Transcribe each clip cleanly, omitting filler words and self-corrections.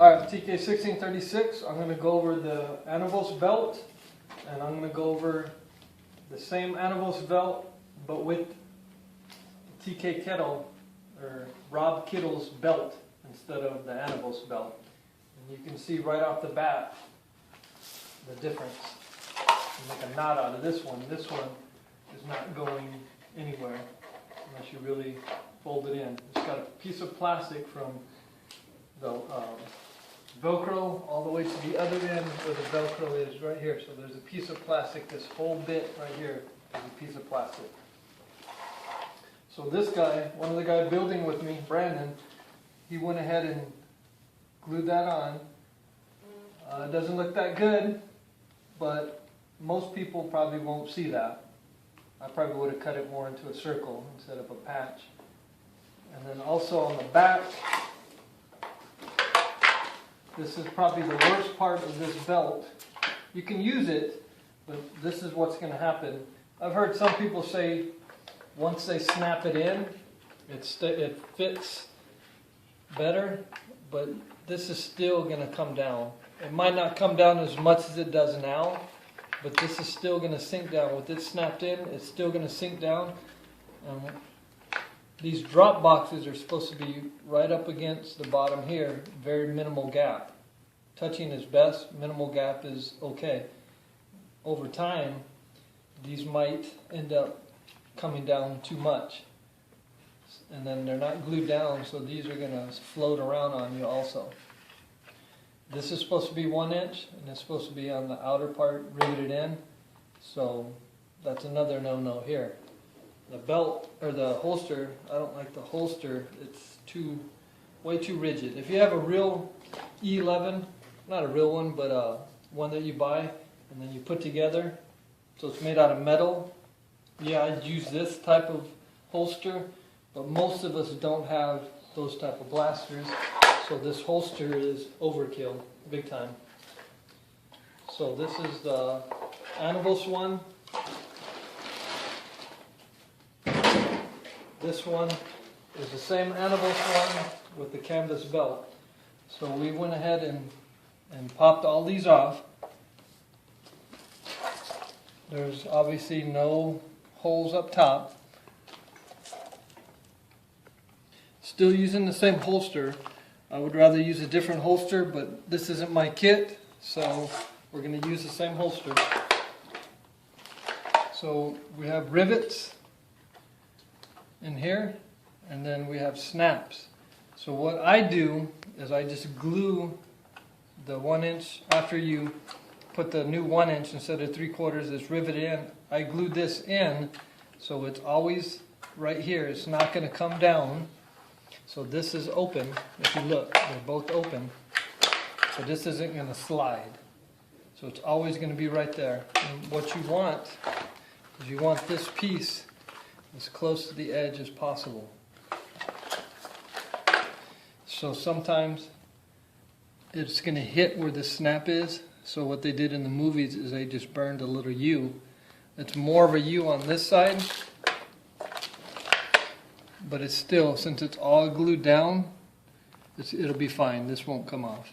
Alright, TK 1636, I'm going to go over the Anovos belt, and I'm going to go over the same Anovos belt, but with TK Kettle, or Rob Kittell's belt, instead of the Anovos belt. And you can see right off the bat the difference. You make a knot out of this one. This one is not going anywhere unless you really fold it in. It's got a piece of plastic from the Velcro all the way to the other end where the Velcro is right here. So there's a piece of plastic. This whole bit right here is a piece of plastic. So this guy, one of the guys building with me, Brandon, he went ahead and glued that on. It doesn't look that good, but most people probably won't see that. I probably would have cut it more into a circle instead of a patch. And then also on the back, this is probably the worst part of this belt. You can use it, but this is what's going to happen. I've heard some people say once they snap it in, it fits better, but this is still going to come down. It might not come down as much as it does now, but this is still going to sink down. With it snapped in, it's still going to sink down. These drop boxes are supposed to be right up against the bottom here, very minimal gap. Touching is best, minimal gap is okay. Over time, these might end up coming down too much. And then they're not glued down, so these are going to float around on you also. This is supposed to be 1 inch, and it's supposed to be on the outer part riveted in. So that's another no-no here. The belt, or the holster, I don't like the holster. It's way too rigid. If you have a real E11, not a real one, but one that you buy and then you put together, so it's made out of metal. Yeah, I'd use this type of holster, but most of us don't have those type of blasters, so this holster is overkill, big time. So this is the Anovos one. This one is the same Anovos one with the canvas belt. So we went ahead and popped all these off. There's obviously no holes up top. Still using the same holster. I would rather use a different holster, but this isn't my kit, so we're going to use the same holster. So we have rivets in here, and then we have snaps. So what I do is I just glue the 1 inch after you put the new 1 inch instead of 3/4 that's riveted in. I glue this in so it's always right here. It's not going to come down. So this is open. If you look, they're both open. So this isn't going to slide. So it's always going to be right there. And what you want is you want this piece as close to the edge as possible. So sometimes it's going to hit where the snap is. So what they did in the movies is they just burned a little U. It's more of a U on this side, but it's still, since it's all glued down, it'll be fine. This won't come off.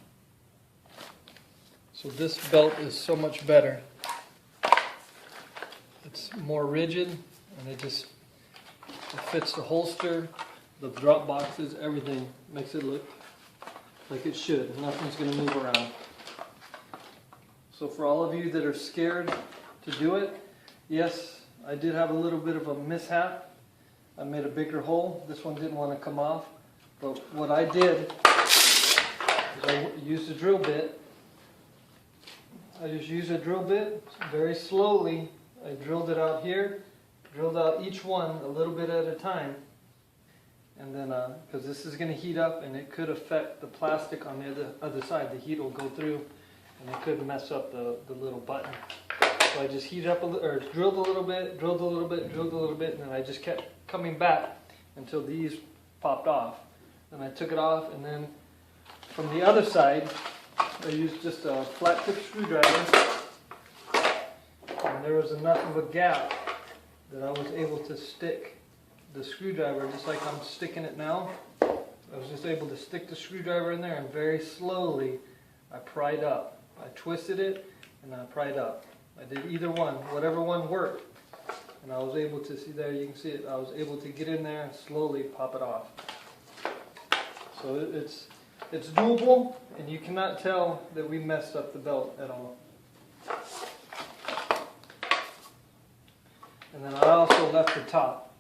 So this belt is so much better. It's more rigid, and it fits the holster, the drop boxes, everything. Makes it look like it should. Nothing's going to move around. So for all of you that are scared to do it, yes, I did have a little bit of a mishap. I made a bigger hole. This one didn't want to come off. But what I did is I used a drill bit. I just used a drill bit very slowly. I drilled it out here, drilled out each one a little bit at a time. And then, because this is going to heat up and it could affect the plastic on the other side. The heat will go through and it could mess up the little button. So I just heated up or drilled a little bit, drilled a little bit, drilled a little bit, and then I just kept coming back until these popped off. Then I took it off, and then from the other side, I used just a flat tip screwdriver, and there was enough of a gap that I was able to stick the screwdriver just like I'm sticking it now. I was just able to stick the screwdriver in there and very slowly I pried up. I twisted it and I pried up. I did either one, whatever one worked. And I was able to, see there, you can see it, I was able to get in there and slowly pop it off. So it's doable, and you cannot tell that we messed up the belt at all. And then I also left the top.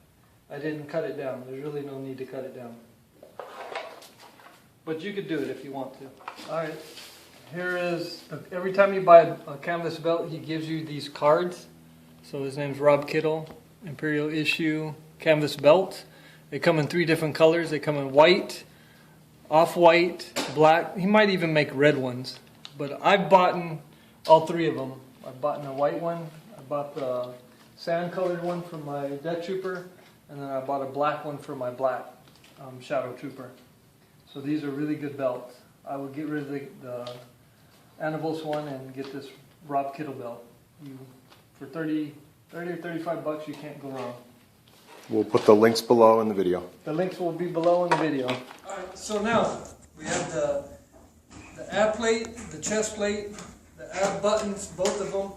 I didn't cut it down. There's really no need to cut it down. But you could do it if you want to. Alright, here is, every time you buy a canvas belt, he gives you these cards. So his name's Rob Kittell, Imperial issue canvas belt. They come in 3 different colors. They come in white, off-white, black. He might even make red ones. But I've bought all 3 of them. I've bought a white one. I bought the sand-colored one for my deck trooper. And then I bought a black one for my black shadow trooper. So these are really good belts. I will get rid of the Anovos one and get this Rob Kittell belt. For 30 or 35 bucks, you can't go wrong. We'll put the links below in the video. The links will be below in the video. Alright, so now we have the ab plate, the chest plate, the ab buttons, both of them.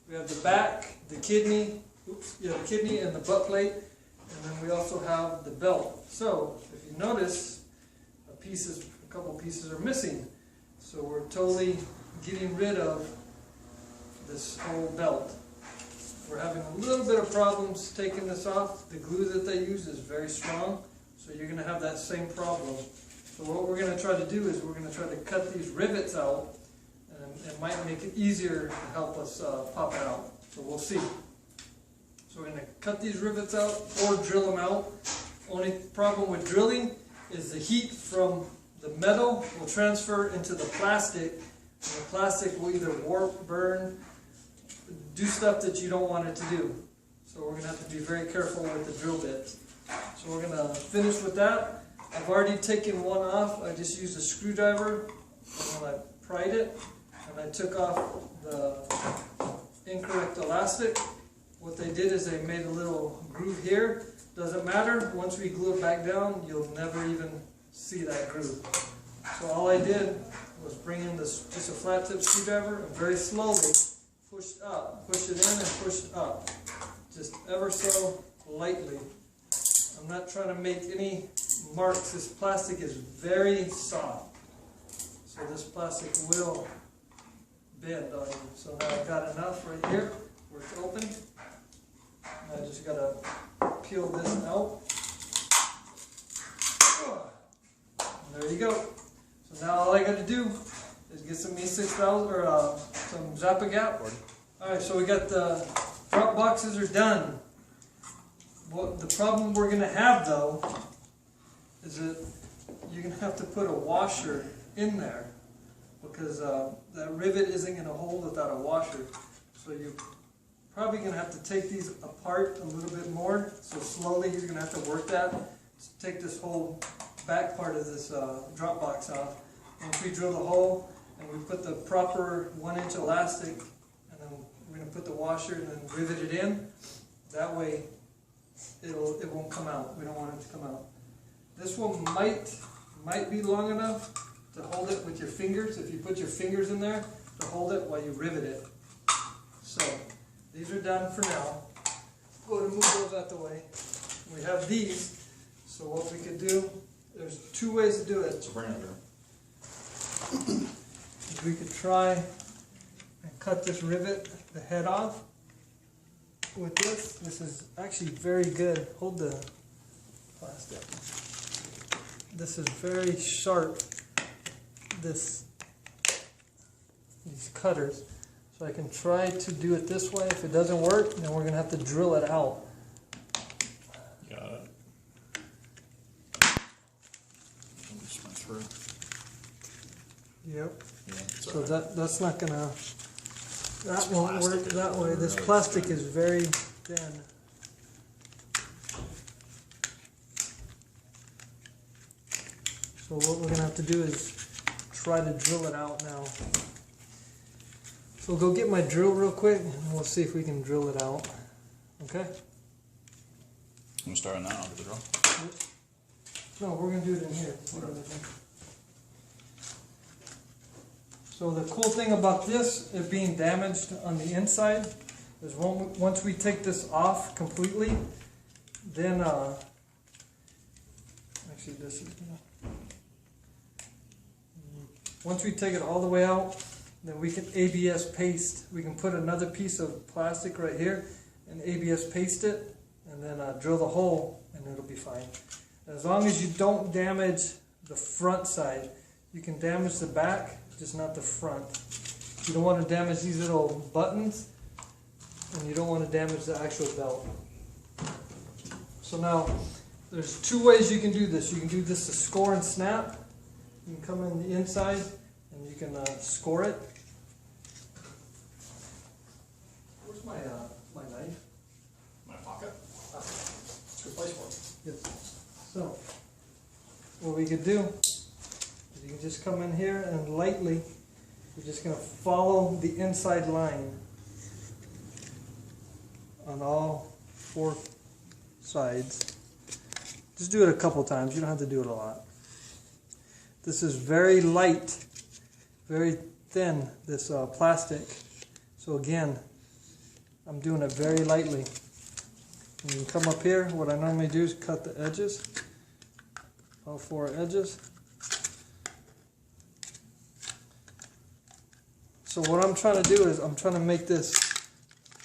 We have the back, the kidney, the kidney and the butt plate, and then we also have the belt. So if you notice, a couple pieces are missing. So we're totally getting rid of this whole belt. We're having a little bit of problems taking this off. The glue that they use is very strong, so you're going to have that same problem. So what we're going to try to do is we're going to try to cut these rivets out, and it might make it easier to help us pop it out. So we'll see. So we're going to cut these rivets out or drill them out. Only problem with drilling is the heat from the metal will transfer into the plastic, and the plastic will either warp, burn, do stuff that you don't want it to do. So we're going to have to be very careful with the drill bits. So we're going to finish with that. I've already taken one off. I just used a screwdriver, and when I pried it, and I took off the incorrect elastic. What they did is they made a little groove here. Doesn't matter. Once we glue it back down, you'll never even see that groove. So all I did was bring in just a flat tip screwdriver and very slowly pushed up, push it in and push up, just ever so lightly. I'm not trying to make any marks. This plastic is very soft, so this plastic will bend on you. So now I've got enough right here where it's open. I just got to peel this out. And there you go. So now all I got to do is get some E6000 or some Zappa Gap. Alright, so we got the drop boxes are done. What the problem we're going to have though is that you're going to have to put a washer in there because that rivet isn't going to hold without a washer. So you're probably going to have to take these apart a little bit more. So slowly you're going to have to work that. Take this whole back part of this drop box off. Once we drill the hole and we put the proper 1-inch elastic, and then we're going to put the washer and then rivet it in. That way it won't come out. We don't want it to come out. This one might be long enough to hold it with your fingers. If you put your fingers in there to hold it while you rivet it. So these are done for now. Go to move those out the way. We have these. So what we could do, there's 2 ways to do it. So bring it under. We could try and cut this rivet, the head off with this. This is actually very good. Hold the plastic. This is very sharp, these cutters. So I can try to do it this way. If it doesn't work, then we're going to have to drill it out. Got it. Just went through. Yep. Yeah, So that's not going to, that won't work that way. This plastic is very thin. So what we're going to have to do is try to drill it out now. So go get my drill real quick and we'll see if we can drill it out. Okay? I'm gonna start on that. I'll get the drill. No, we're going to do it in here. So the cool thing about this, it being damaged on the inside, is once we take this off completely, then, actually this is gonna, once we take it all the way out, then we can ABS paste. We can put another piece of plastic right here and ABS paste it, and then drill the hole, and it'll be fine. As long as you don't damage the front side, you can damage the back, just not the front. You don't want to damage these little buttons, and you don't want to damage the actual belt. So now, there's two ways you can do this. You can do this to score and snap. You can come in the inside, and you can score it. Where's my knife? My pocket? It's a good place for it. Yes. So, what we could do is you can just come in here and lightly, we're just going to follow the inside line on all four sides. Just do it a couple times. You don't have to do it a lot. This is very light, very thin, this plastic. So again, I'm doing it very lightly. And you can come up here. What I normally do is cut the edges, all four edges. So what I'm trying to do is I'm trying to make this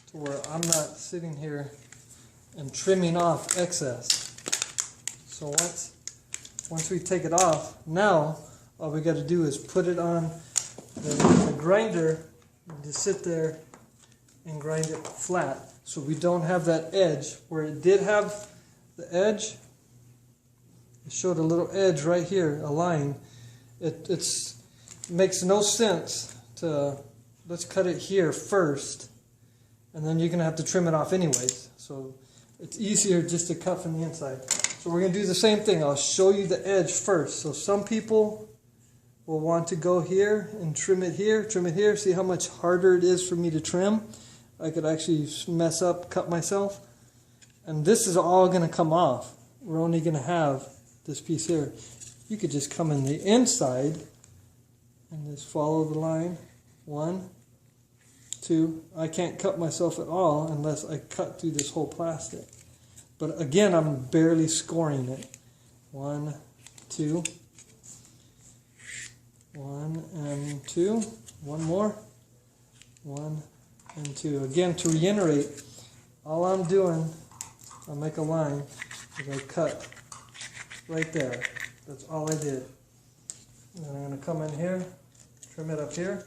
to where I'm not sitting here and trimming off excess. So once we take it off, now all we got to do is put it on the grinder and just sit there and grind it flat. So we don't have that edge. Where it did have the edge, it showed a little edge right here, a line. It makes no sense to, let's cut it here first, and then you're going to have to trim it off anyways. So it's easier just to cut from the inside. So we're going to do the same thing. I'll show you the edge first. So some people will want to go here and trim it here, see how much harder it is for me to trim. I could actually mess up, cut myself. And this is all going to come off. We're only going to have this piece here. You could just come in the inside and just follow the line. 1, 2. I can't cut myself at all unless I cut through this whole plastic. But again, I'm barely scoring it. 1, 2. 1 and 2. One more. 1 and 2. Again, to reiterate, all I'm doing, I'll make a line, is I cut right there. That's all I did. And I'm going to come in here, trim it up here.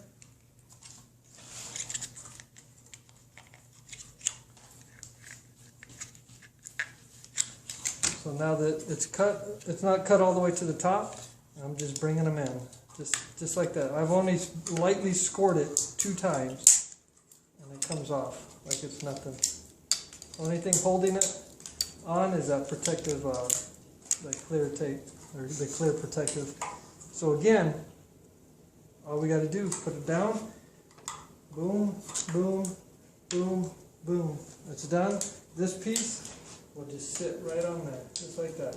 So now that it's cut, it's not cut all the way to the top. I'm just bringing them in, just like that. I've only lightly scored it 2 times, and it comes off like it's nothing. Only thing holding it on is that protective, the clear tape, or the clear protective. So again, all we got to do is put it down. Boom, boom, boom, boom. It's done. This piece will just sit right on there, just like that.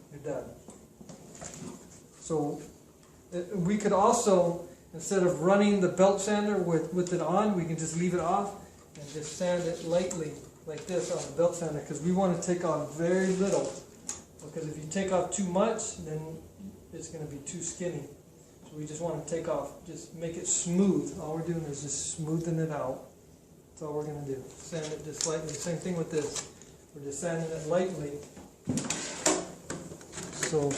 You're done. So we could also, instead of running the belt sander with it on, we can just leave it off and just sand it lightly like this on the belt sander, because we want to take off very little. Because if you take off too much, then it's going to be too skinny. So we just want to take off, just make it smooth. All we're doing is just smoothing it out. That's all we're going to do. Sand it just lightly. Same thing with this. We're just sanding it lightly. So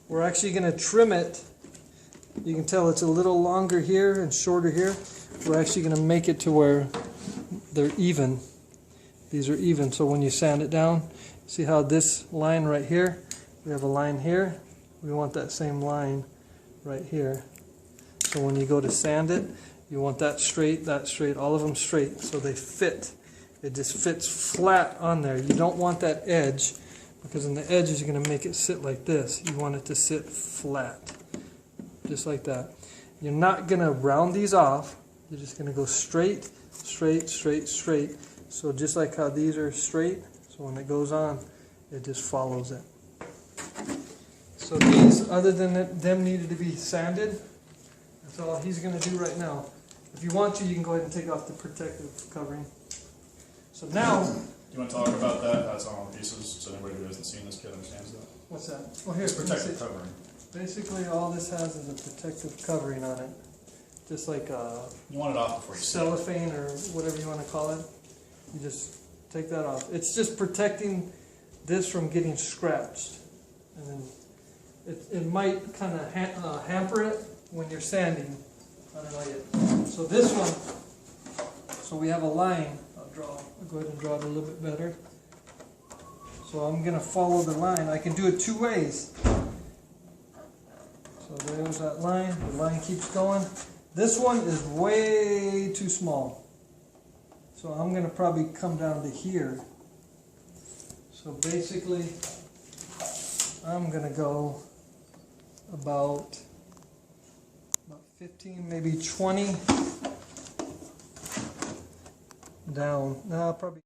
we're actually going to trim it. You can tell it's a little longer here and shorter here. We're actually going to make it to where they're even. These are even. So when you sand it down, see how this line right here, we have a line here. We want that same line right here. So when you go to sand it, you want that straight, all of them straight, so they fit. It just fits flat on there. You don't want that edge, because in the edge is going to make it sit like this. You want it to sit flat, just like that. You're not going to round these off. You're just going to go straight, straight, straight, straight. So just like how these are straight, so when it goes on, it just follows it. So these, other than them needed to be sanded, that's all he's gonna do right now. If you want to, you can go ahead and take off the protective covering. So now, Do you want to talk about that? That's on all the pieces, so anybody who hasn't seen this kit understands that. what's that? Oh, here, It's let me protective see. covering. Basically, all this has is a protective covering on it. Just like You want it off before you see it. cellophane or whatever you want to call it. You just take that off. It's just protecting this from getting scratched. And then it might kind of hamper it when you're sanding. I don't know yet. So this one, so we have a line. I'll go ahead and draw it a little bit better. So I'm going to follow the line. I can do it two ways. So there's that line. The line keeps going. This one is way too small. So I'm going to probably come down to here. So basically, I'm going to go about 15, maybe 20 down. No, probably.